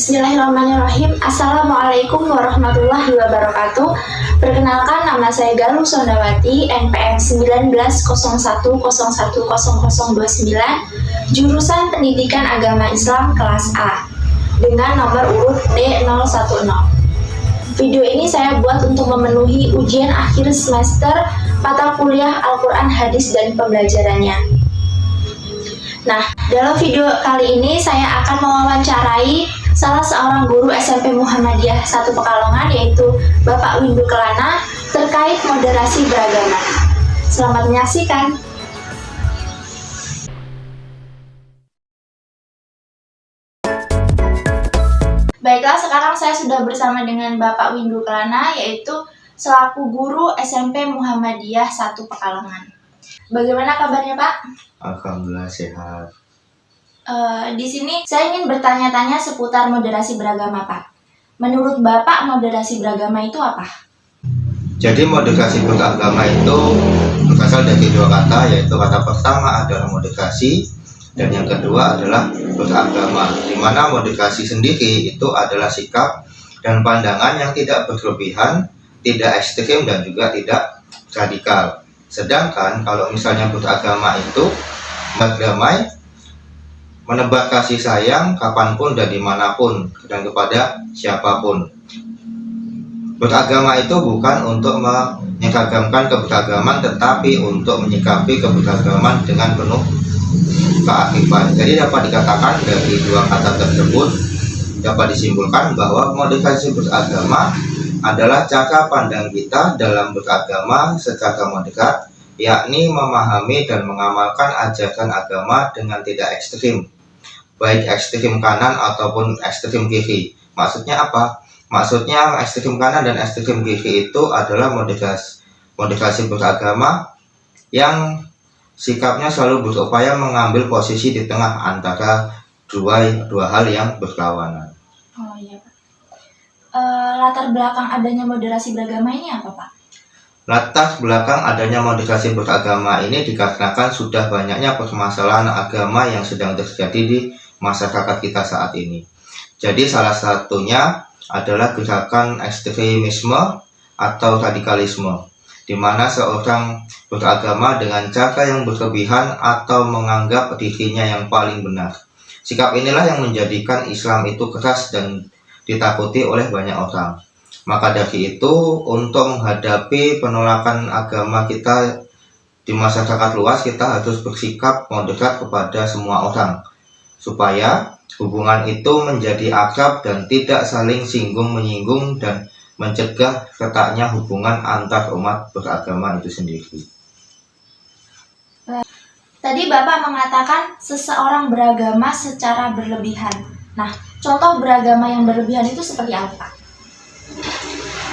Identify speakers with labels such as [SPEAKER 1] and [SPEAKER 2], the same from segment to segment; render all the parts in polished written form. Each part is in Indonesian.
[SPEAKER 1] Bismillahirrahmanirrahim. Assalamualaikum warahmatullahi wabarakatuh. Perkenalkan, nama saya Galuh Sondawati, NPM 1901010029, jurusan Pendidikan Agama Islam kelas A, dengan nomor urut D010. Video ini saya buat untuk memenuhi ujian akhir semester mata kuliah Al-Quran, Hadis, dan pembelajarannya. Nah, dalam video kali ini saya akan mewawancarai salah seorang guru SMP Muhammadiyah 1 Pekalongan, yaitu Bapak Windu Kelana, terkait moderasi beragama. Selamat menyaksikan. Baiklah, sekarang saya sudah bersama dengan Bapak Windu Kelana, yaitu selaku guru SMP Muhammadiyah 1 Pekalongan. Bagaimana kabarnya, Pak?
[SPEAKER 2] Alhamdulillah sehat.
[SPEAKER 1] Di sini saya ingin bertanya-tanya seputar moderasi beragama, Pak. Menurut Bapak, moderasi beragama itu apa?
[SPEAKER 2] Jadi moderasi beragama itu berasal dari dua kata, yaitu kata pertama adalah moderasi dan yang kedua adalah beragama. Di mana moderasi sendiri itu adalah sikap dan pandangan yang tidak berlebihan, tidak ekstrim dan juga tidak radikal. Sedangkan kalau misalnya beragama itu berdamai, menebar kasih sayang kapanpun dan dimanapun dan kepada siapapun. Beragama itu bukan untuk menyeragamkan keberagaman, tetapi untuk menyikapi keberagaman dengan penuh kearifan. Jadi dapat dikatakan dari dua kata tersebut dapat disimpulkan bahwa moderasi beragama adalah cara pandang kita dalam beragama secara moderat, yakni memahami dan mengamalkan ajaran agama dengan tidak ekstrim, baik ekstrim kanan ataupun ekstrim kiri. Maksudnya apa? Maksudnya ekstrim kanan dan ekstrim kiri itu adalah moderasi beragama yang sikapnya selalu berupaya mengambil posisi di tengah antara dua hal yang berlawanan.
[SPEAKER 1] Oh iya, Pak. Latar belakang adanya moderasi beragama ini apa, Pak?
[SPEAKER 2] Latar belakang adanya moderasi beragama ini dikarenakan sudah banyaknya permasalahan agama yang sedang terjadi di masyarakat kita saat ini. Jadi salah satunya adalah gerakan ekstremisme atau radikalisme, di mana seorang beragama dengan cara yang berlebihan atau menganggap dirinya yang paling benar. Sikap inilah yang menjadikan Islam itu keras dan ditakuti oleh banyak orang. Maka dari itu, untuk menghadapi penolakan agama kita di masyarakat luas, kita harus bersikap moderat kepada semua orang, supaya hubungan itu menjadi akrab dan tidak saling singgung-menyinggung dan mencegah retaknya hubungan antar umat beragama itu sendiri.
[SPEAKER 1] Tadi Bapak mengatakan seseorang beragama secara berlebihan. Nah, contoh beragama yang berlebihan itu seperti apa?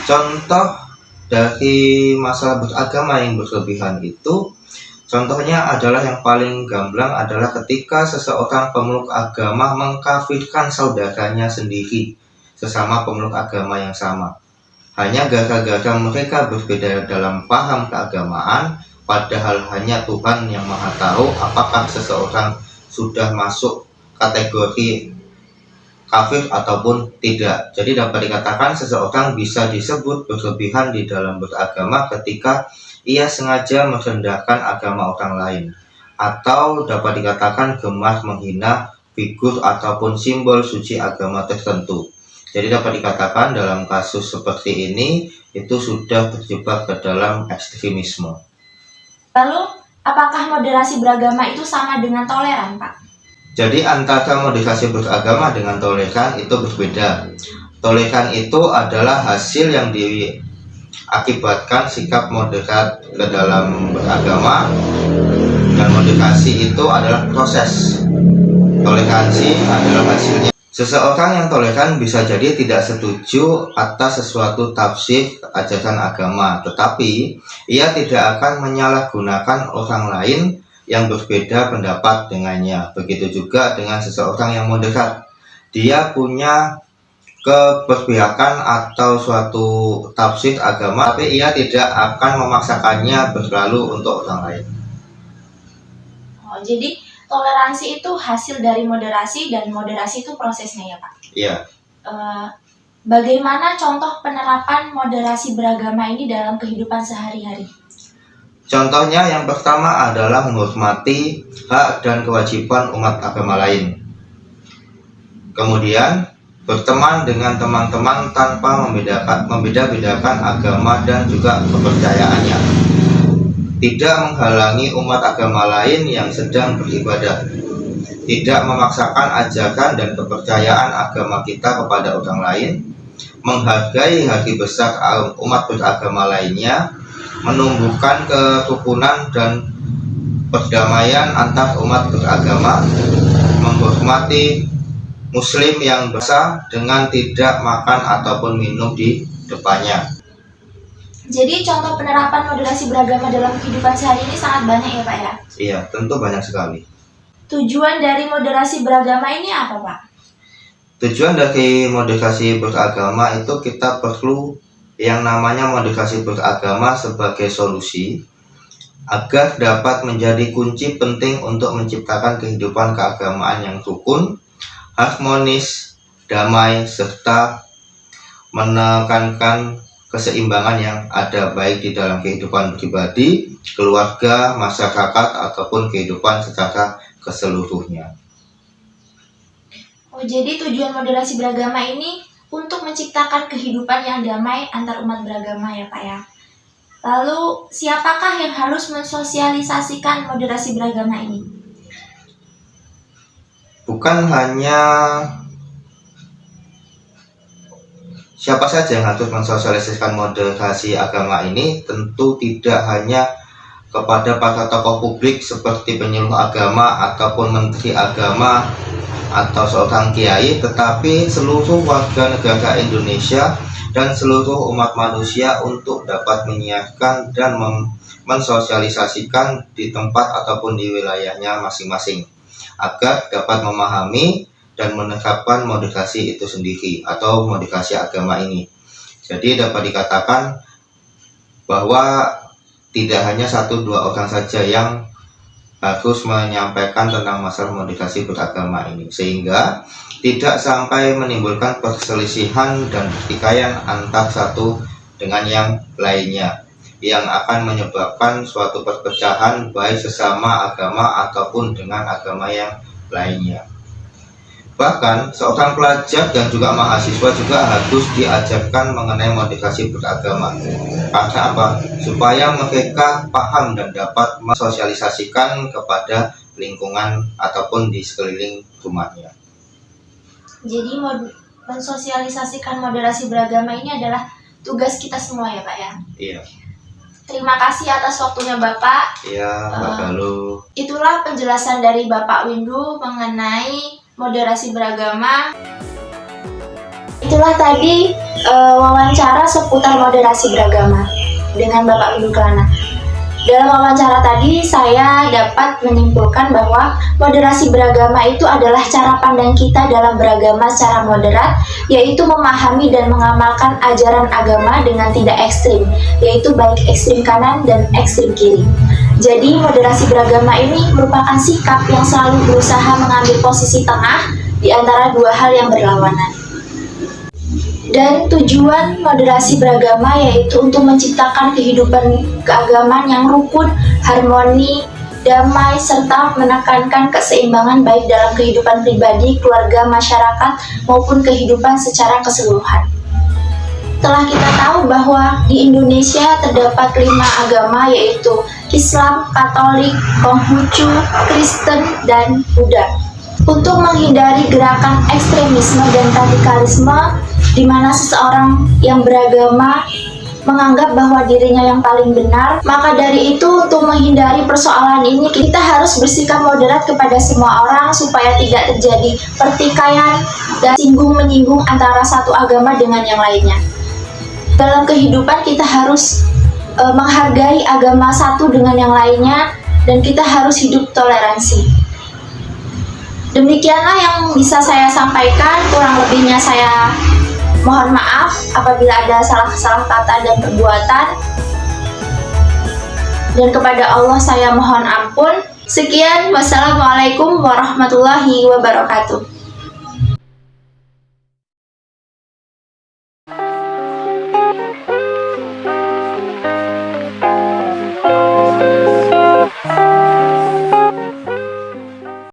[SPEAKER 2] Contoh dari masalah beragama yang berlebihan itu, contohnya adalah yang paling gamblang adalah ketika seseorang pemeluk agama mengkafirkan saudaranya sendiri, sesama pemeluk agama yang sama. Hanya gara-gara mereka berbeda dalam paham keagamaan, padahal hanya Tuhan yang Maha tahu apakah seseorang sudah masuk kategori kafir ataupun tidak. Jadi dapat dikatakan seseorang bisa disebut berlebihan di dalam beragama ketika ia sengaja merendahkan agama orang lain, atau dapat dikatakan gemar menghina figur ataupun simbol suci agama tertentu. Jadi dapat dikatakan dalam kasus seperti ini itu sudah terjebak ke dalam ekstremisme.
[SPEAKER 1] Lalu, apakah moderasi beragama itu sama dengan toleran, Pak?
[SPEAKER 2] Jadi antara moderasi beragama dengan toleran itu berbeda. Toleran itu adalah hasil yang diakibatkan sikap moderat ke dalam beragama, dan moderasi itu adalah proses. Toleransi adalah hasilnya. Seseorang yang toleran bisa jadi tidak setuju atas sesuatu tafsir ajaran agama, tetapi ia tidak akan menyalahgunakan orang lain yang berbeda pendapat dengannya. Begitu juga dengan seseorang yang moderat. Dia punya keberpihakan atau suatu tafsir agama, tapi ia tidak akan memaksakannya berlalu untuk orang lain.
[SPEAKER 1] Jadi toleransi itu hasil dari moderasi dan moderasi itu prosesnya ya Pak?
[SPEAKER 2] Iya.
[SPEAKER 1] bagaimana contoh penerapan moderasi beragama ini dalam kehidupan sehari-hari?
[SPEAKER 2] Contohnya yang pertama adalah menghormati hak dan kewajiban umat agama lain. Kemudian berteman dengan teman-teman tanpa membeda-bedakan agama dan juga kepercayaannya. Tidak menghalangi umat agama lain yang sedang beribadah. Tidak memaksakan ajakan dan kepercayaan agama kita kepada orang lain. Menghargai hati besar umat beragama lainnya. Menumbuhkan kerukunan dan perdamaian antar umat beragama, menghormati muslim yang besar dengan tidak makan ataupun minum di depannya.
[SPEAKER 1] Jadi contoh penerapan moderasi beragama dalam kehidupan sehari ini sangat banyak ya Pak ya?
[SPEAKER 2] Iya, tentu banyak sekali.
[SPEAKER 1] Tujuan dari moderasi beragama ini apa Pak?
[SPEAKER 2] Tujuan dari moderasi beragama itu kita perlu yang namanya moderasi beragama sebagai solusi agar dapat menjadi kunci penting untuk menciptakan kehidupan keagamaan yang rukun, harmonis, damai, serta menekankan keseimbangan yang ada baik di dalam kehidupan pribadi, keluarga, masyarakat, ataupun kehidupan secara keseluruhnya.
[SPEAKER 1] Oh, jadi tujuan moderasi beragama ini untuk menciptakan kehidupan yang damai antar umat beragama ya Pak ya. Lalu siapakah yang harus mensosialisasikan moderasi beragama ini?
[SPEAKER 2] Bukan hanya siapa saja yang harus mensosialisasikan moderasi agama ini, tentu tidak hanya kepada para tokoh publik seperti penyuluh agama ataupun menteri agama atau seorang kiai, tetapi seluruh warga negara Indonesia dan seluruh umat manusia untuk dapat menyiarkan dan mensosialisasikan di tempat ataupun di wilayahnya masing-masing agar dapat memahami dan menerapkan moderasi itu sendiri atau moderasi agama ini. Jadi dapat dikatakan bahwa tidak hanya 1-2 orang saja yang harus menyampaikan tentang masalah moderasi beragama ini, sehingga tidak sampai menimbulkan perselisihan dan pertikaian antar satu dengan yang lainnya yang akan menyebabkan suatu perpecahan baik sesama agama ataupun dengan agama yang lainnya. Bahkan seorang pelajar dan juga mahasiswa juga harus diajarkan mengenai moderasi beragama. Karena apa? Supaya mereka paham dan dapat mensosialisasikan kepada lingkungan ataupun di sekeliling rumahnya.
[SPEAKER 1] Jadi mensosialisasikan moderasi beragama ini adalah tugas kita semua ya Pak ya?
[SPEAKER 2] Iya.
[SPEAKER 1] Terima kasih atas waktunya Bapak.
[SPEAKER 2] Iya, Pak Galuh.
[SPEAKER 1] Itulah penjelasan dari Bapak Windu mengenai moderasi beragama. Itulah tadi wawancara seputar moderasi beragama dengan Bapak Windu Kelana. Dalam wawancara tadi saya dapat menyimpulkan bahwa moderasi beragama itu adalah cara pandang kita dalam beragama secara moderat, yaitu memahami dan mengamalkan ajaran agama dengan tidak ekstrim, yaitu baik ekstrim kanan dan ekstrim kiri. Jadi moderasi beragama ini merupakan sikap yang selalu berusaha mengambil posisi tengah di antara dua hal yang berlawanan. Dan tujuan moderasi beragama yaitu untuk menciptakan kehidupan keagamaan yang rukun, harmoni, damai, serta menekankan keseimbangan baik dalam kehidupan pribadi, keluarga, masyarakat, maupun kehidupan secara keseluruhan. Telah kita tahu bahwa di Indonesia terdapat 5 agama yaitu Islam, Katolik, Konghucu, Kristen, dan Buddha. Untuk menghindari gerakan ekstremisme dan radikalisme di mana seseorang yang beragama menganggap bahwa dirinya yang paling benar, maka dari itu untuk menghindari persoalan ini kita harus bersikap moderat kepada semua orang supaya tidak terjadi pertikaian dan singgung-menyinggung antara satu agama dengan yang lainnya. Dalam kehidupan kita harus menghargai agama satu dengan yang lainnya dan kita harus hidup toleransi. Demikianlah yang bisa saya sampaikan, kurang lebihnya saya mohon maaf apabila ada salah kata dan perbuatan. Dan kepada Allah saya mohon ampun. Sekian, wassalamualaikum warahmatullahi wabarakatuh.